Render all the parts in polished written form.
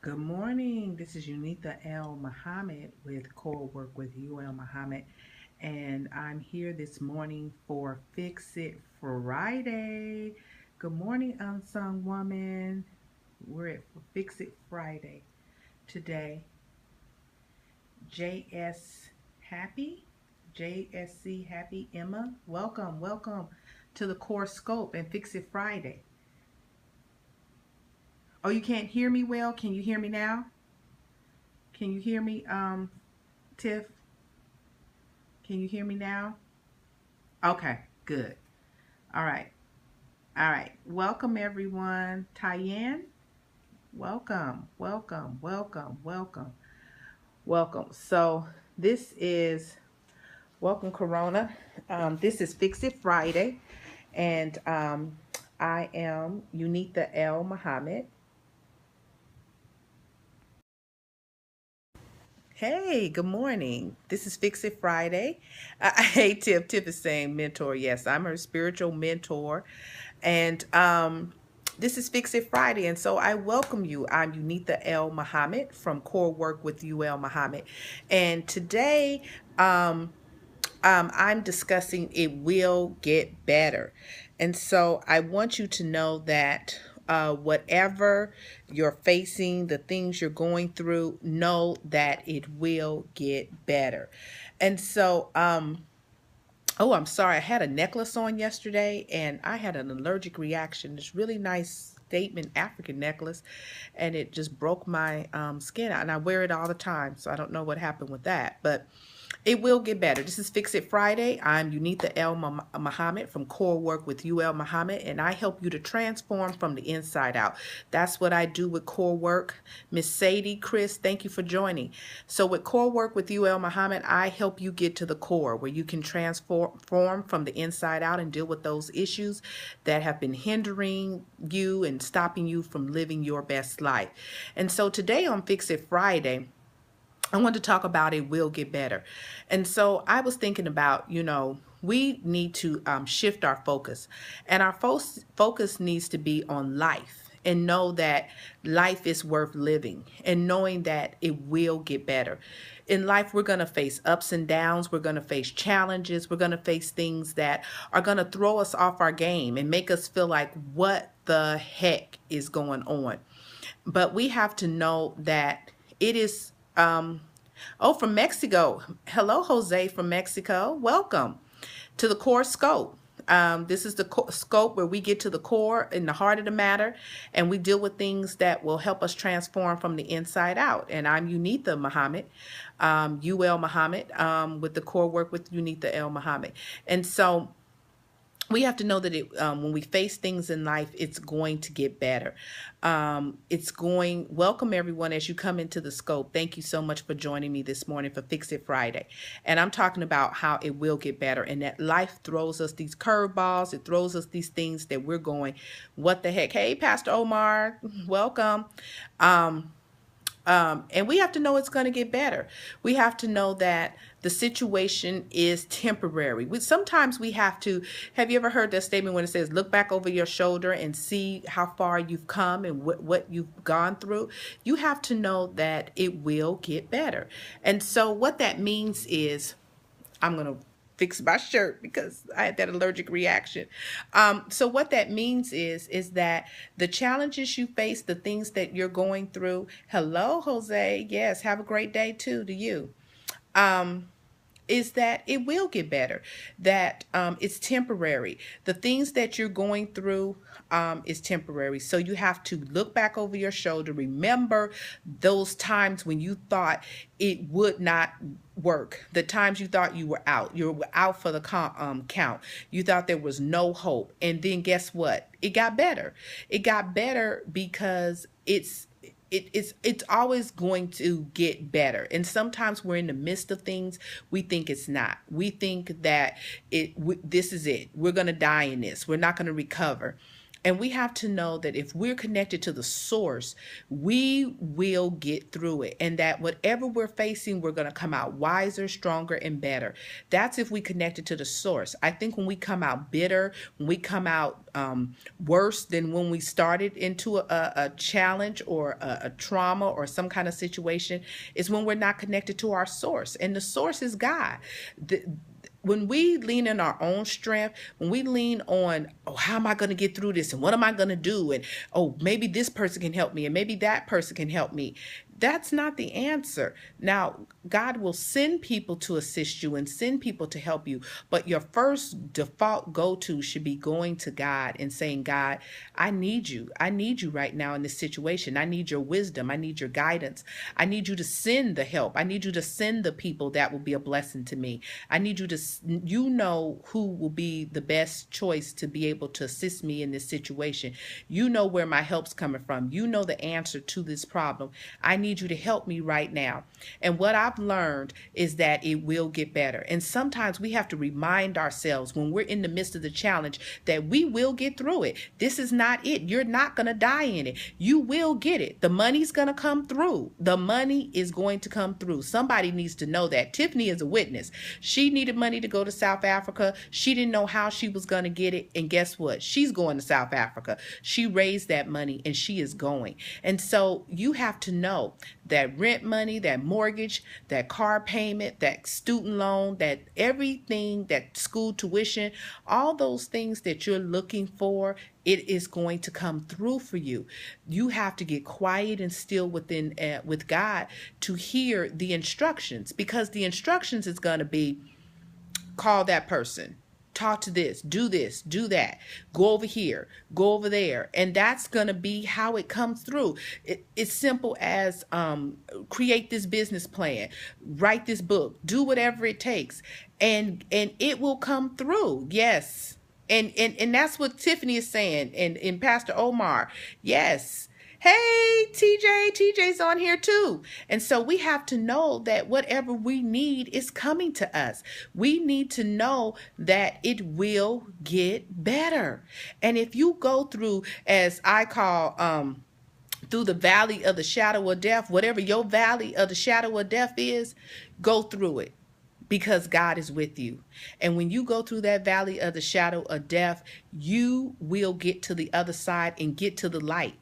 Good morning. This is Unitha L. Muhammad with Core Work with UL Muhammad, and I'm here this morning for Fix It Friday. Good morning, unsung woman. We're at Fix It Friday today. JS Happy, JSC Happy Emma. Welcome to the Core Scope and Fix It Friday. Oh, you can't hear me well? Can you hear me now? Can you hear me, Tiff? Can you hear me now? Okay, good. All right. All right. Welcome, everyone. Tyann, welcome. So, this is welcome, Corona. This is Fix It Friday, and I am Unitha L. Muhammad. Hey, good morning. This is Fix It Friday. Hey, Tiff. Tiff is saying mentor. Yes, I'm her spiritual mentor. And this is Fix It Friday. And so I welcome you. I'm Unitha L. Muhammad from Core Work with UL Muhammad. And today I'm discussing it will get better. And so I want you to know that whatever you're facing, the things you're going through, know that it will get better. And so, oh, I'm sorry, I had a necklace on yesterday and I had an allergic reaction. This really nice statement African necklace, and it just broke my skin out. And I wear it all the time, so I don't know what happened with that. But it will get better. This is Fix It Friday. I'm Unitha L. Muhammad from Core Work with UL Muhammad, and I help you to transform from the inside out. That's what I do with Core Work. Miss Sadie, Chris, thank you for joining. So with Core Work with UL Muhammad, I help you get to the core where you can transform from the inside out and deal with those issues that have been hindering you and stopping you from living your best life. And so today on Fix It Friday, I want to talk about it will get better. And so I was thinking about, we need to shift our focus. And our focus needs to be on life and know that life is worth living and knowing that it will get better. In life, we're going to face ups and downs. We're going to face challenges. We're going to face things that are going to throw us off our game and make us feel like, what the heck is going on? But we have to know that it is oh, from Mexico. Hello, Jose from Mexico. Welcome to the Core Scope. This is the scope where we get to the core in the heart of the matter, and we deal with things that will help us transform from the inside out. And I'm Unitha Muhammad, UL Muhammad, with the Core Work with Unitha L. Muhammad. And so we have to know that when we face things in life, it's going to get better. Welcome everyone as you come into the scope. Thank you so much for joining me this morning for Fix It Friday. And I'm talking about how it will get better and that life throws us these curveballs. It throws us these things that we're going, what the heck? Hey, Pastor Omar, welcome. And we have to know it's going to get better. We have to know that the situation is temporary. Sometimes we have to, have you ever heard that statement when it says, look back over your shoulder and see how far you've come and what you've gone through? You have to know that it will get better. And so what that means is, I'm going to fix my shirt because I had that allergic reaction. So what that means is that the challenges you face, the things that you're going through. Hello, Jose. Yes, have a great day too to you. Is that it will get better, that it's temporary. The things that you're going through is temporary. So you have to look back over your shoulder, remember those times when you thought it would not work, the times you thought you were out for the count. You thought there was no hope. And then guess what? It got better. It got better because it's always going to get better. And sometimes we're in the midst of things, we think it's not. We think that this is it. We're going to die in this. We're not going to recover. And we have to know that if we're connected to the source, we will get through it. And that whatever we're facing, we're going to come out wiser, stronger, and better. That's if we connected to the source. I think when we come out bitter, when we come out worse than when we started into a challenge or a trauma or some kind of situation, is when we're not connected to our source. And the source is God. When we lean in our own strength, when we lean on, oh, how am I going to get through this? And what am I going to do? And, oh, maybe this person can help me. And maybe that person can help me. That's not the answer. Now, God will send people to assist you and send people to help you. But your first default go-to should be going to God and saying, God, I need you. I need you right now in this situation. I need your wisdom. I need your guidance. I need you to send the help. I need you to send the people that will be a blessing to me. I need you to, you know who will be the best choice to be able to assist me in this situation. You know where my help's coming from. You know the answer to this problem. I need you to help me right now. And what I've learned is that it will get better. And sometimes we have to remind ourselves when we're in the midst of the challenge that we will get through it. This is not it. You're not going to die in it. You will get it. The money's going to come through. The money is going to come through. Somebody needs to know that. Tiffany is a witness. She needed money to go to South Africa. She didn't know how she was going to get it. And guess what? She's going to South Africa. She raised that money and she is going. And so you have to know that rent money, that mortgage, that car payment, that student loan, that everything, that school tuition, all those things that you're looking for, it is going to come through for you. You have to get quiet and still within with God to hear the instructions, because the instructions is going to be, call that person, talk to this, do that, go over here, go over there. And that's going to be how it comes through. It's simple as create this business plan, write this book, do whatever it takes, and it will come through. Yes. And that's what Tiffany is saying, and Pastor Omar. Yes. Hey, TJ's on here too. And so we have to know that whatever we need is coming to us. We need to know that it will get better. And if you go through, as I call, through the valley of the shadow of death, whatever your valley of the shadow of death is, go through it, because God is with you. And when you go through that valley of the shadow of death, you will get to the other side and get to the light.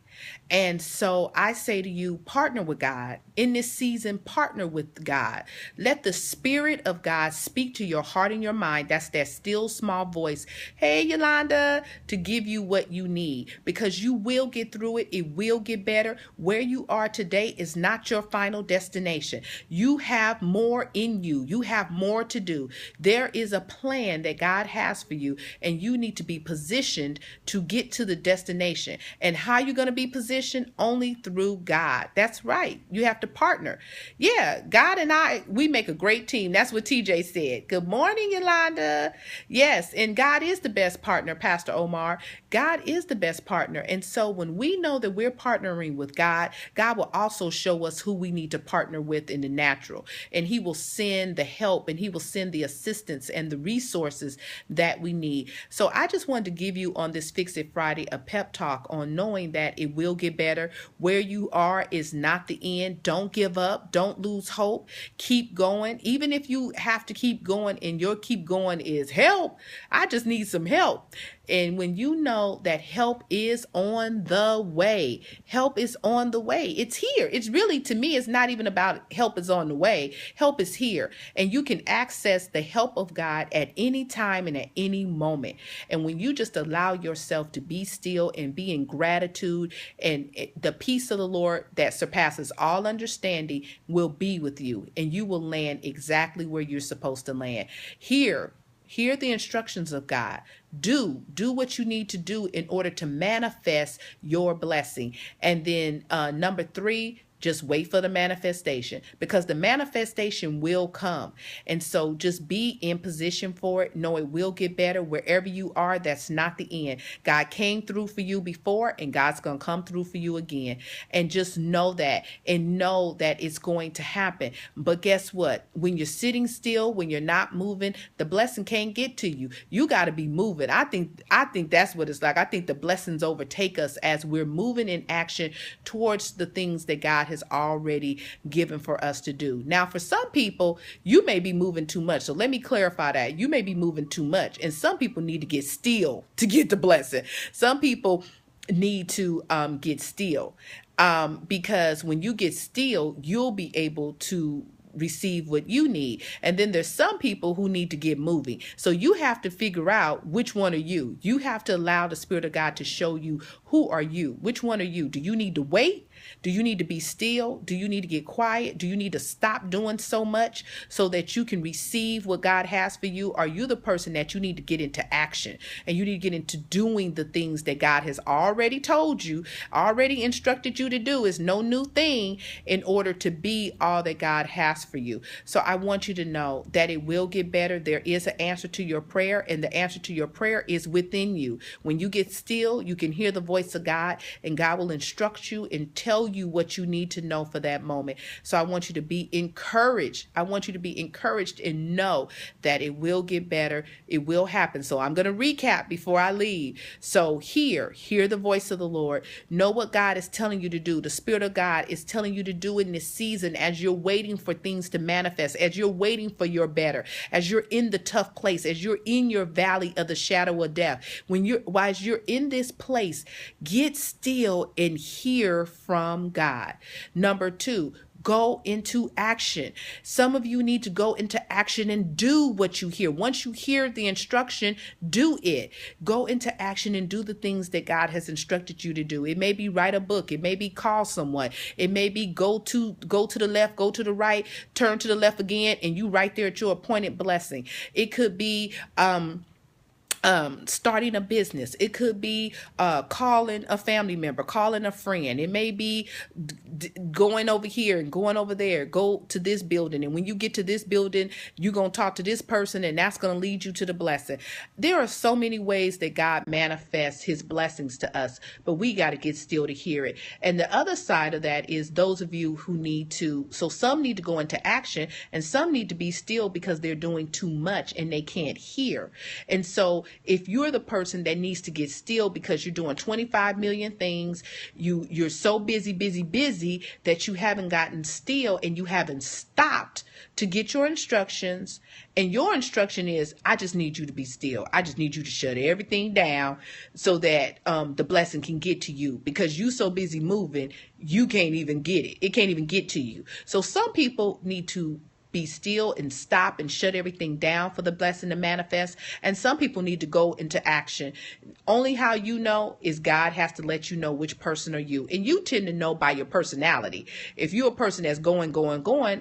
And so I say to you, partner with God. In this season, partner with God. Let the Spirit of God speak to your heart and your mind. That's that still small voice. Hey, Yolanda, to give you what you need, because you will get through it. It will get better. Where you are today is not your final destination. You have more in you. You have more to do. There is a plan that God has for you, and you need to be positioned to get to the destination. And how you're going to be positioned? Only through God. That's right. You have to partner. Yeah, God and I, we make a great team. That's what TJ said. Good morning, Yolanda. Yes, and God is the best partner, Pastor Omar. God is the best partner. And so when we know that we're partnering with God, God will also show us who we need to partner with in the natural. And he will send the help, and he will send the assistance and the resources that we need. So I just wanted to give you on this Fix It Friday a pep talk on knowing that it will get better. Where you are is not the end. Don't give up. Don't lose hope. Keep going. Even if you have to keep going and your keep going is help, I just need some help. And when you know that help is on the way, help is on the way. It's here. It's really, to me, it's not even about help is on the way. Help is here. And you can access the help of God at any time and at any moment. And when you just allow yourself to be still and be in gratitude, and the peace of the Lord that surpasses all understanding will be with you, and you will land exactly where you're supposed to land. Hear the instructions of God. Do what you need to do in order to manifest your blessing. And then number 3, Just wait for the manifestation, because the manifestation will come. And so just be in position for it. Know it will get better wherever you are. That's not the end. God came through for you before, and God's going to come through for you again. And just know that, and know that it's going to happen. But guess what? When you're sitting still, when you're not moving, the blessing can't get to you. You got to be moving. I think that's what it's like. I think the blessings overtake us as we're moving in action towards the things that God has already given for us to do. Now, for some people, you may be moving too much. So let me clarify that. You may be moving too much, and some people need to get still to get the blessing. Some people need to get still, because when you get still, you'll be able to receive what you need. And then there's some people who need to get moving. So you have to figure out which one are you. You have to allow the Spirit of God to show you, who are you? Which one are you? Do you need to wait? Do you need to be still? Do you need to get quiet? Do you need to stop doing so much so that you can receive what God has for you? Are you the person that you need to get into action, and you need to get into doing the things that God has already told you, already instructed you to do? Is no new thing in order to be all that God has for you. So I want you to know that it will get better. There is an answer to your prayer, and the answer to your prayer is within you. When you get still, you can hear the voice of God, and God will instruct you and tell you what you need to know for that moment. So I want you to be encouraged. I want you to be encouraged and know that it will get better. It will happen. So I'm going to recap before I leave. So hear the voice of the Lord. Know what God is telling you to do. The Spirit of God is telling you to do in this season as you're waiting for things to manifest, as you're waiting for your better, as you're in the tough place, as you're in your valley of the shadow of death. While you're in this place, get still and hear from God. Number 2, go into action. Some of you need to go into action and do what you hear. Once you hear the instruction, do it. Go into action and do the things that God has instructed you to do. It may be write a book. It may be call someone. It may be go to the left, go to the right, turn to the left again, and you right there at your appointed blessing. It could be starting a business. It could be calling a family member, calling a friend. It may be going over here and going over there. Go to this building, and when you get to this building, you're going to talk to this person, and that's going to lead you to the blessing. There are so many ways that God manifests his blessings to us, but we got to get still to hear it. And the other side of that is those of you who need to, so some need to go into action, and some need to be still because they're doing too much and they can't hear. And so if you're the person that needs to get still because you're doing 25 million things, you're so busy that you haven't gotten still, and you haven't stopped to get your instructions. And your instruction is, I just need you to be still. I just need you to shut everything down so that the blessing can get to you, because you so busy moving, you can't even get it. It can't even get to you. So some people need to be still and stop and shut everything down for the blessing to manifest. And some people need to go into action. Only how you know is God has to let you know which person are you. And you tend to know by your personality. If you're a person that's going,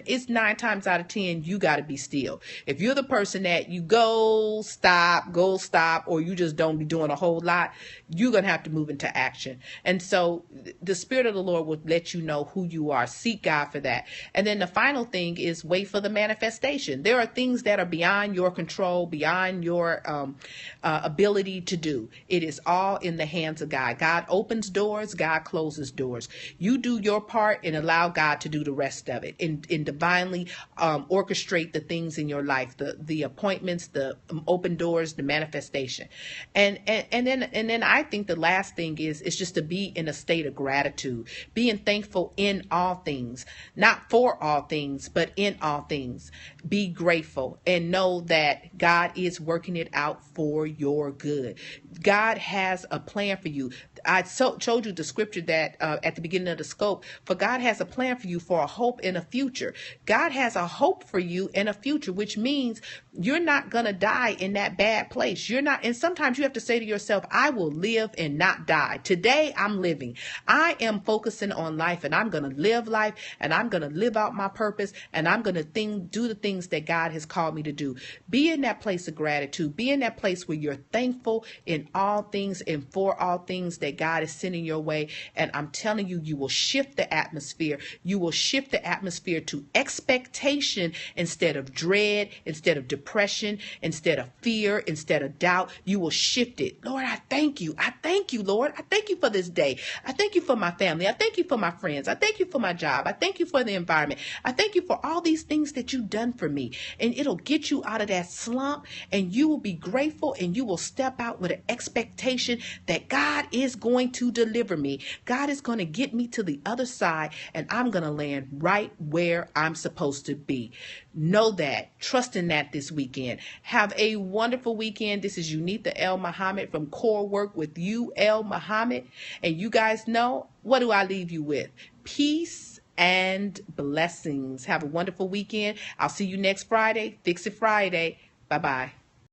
it's 9 times out of 10, you got to be still. If you're the person that you go, stop, or you just don't be doing a whole lot, you're going to have to move into action. And so the Spirit of the Lord will let you know who you are. Seek God for that. And then the final thing is wait for the manifestation. There are things that are beyond your control, beyond your ability to do. It is all in the hands of God. God opens doors, God closes doors. You do your part and allow God to do the rest of it, and divinely orchestrate the things in your life, the appointments, the open doors, the manifestation. And then I think the last thing is just to be in a state of gratitude, being thankful in all things, not for all things, but in all things. Be grateful and know that God is working it out for your good. God has a plan for you. I showed you the scripture that at the beginning of the scope, for God has a plan for you for a hope and a future. God has a hope for you and a future, which means you're not going to die in that bad place. You're not. And sometimes you have to say to yourself, I will live and not die. Today I'm living. I am focusing on life, and I'm going to live life, and I'm going to live out my purpose, and I'm going to do the things that God has called me to do. Be in that place of gratitude. Be in that place where you're thankful in all things and for all things that that God is sending your way. And I'm telling you, you will shift the atmosphere. You will shift the atmosphere to expectation instead of dread, instead of depression, instead of fear, instead of doubt. You will shift it. Lord, I thank you. I thank you, Lord. I thank you for this day. I thank you for my family. I thank you for my friends. I thank you for my job. I thank you for the environment. I thank you for all these things that you've done for me. And it'll get you out of that slump, and you will be grateful, and you will step out with an expectation that God is going to deliver me. God is going to get me to the other side, and I'm going to land right where I'm supposed to be. Know that. Trust in that this weekend. Have a wonderful weekend. This is Unitha El Muhammad from Core Work with you, El Muhammad. And you guys know, what do I leave you with? Peace and blessings. Have a wonderful weekend. I'll see you next Friday. Fix It Friday. Bye-bye.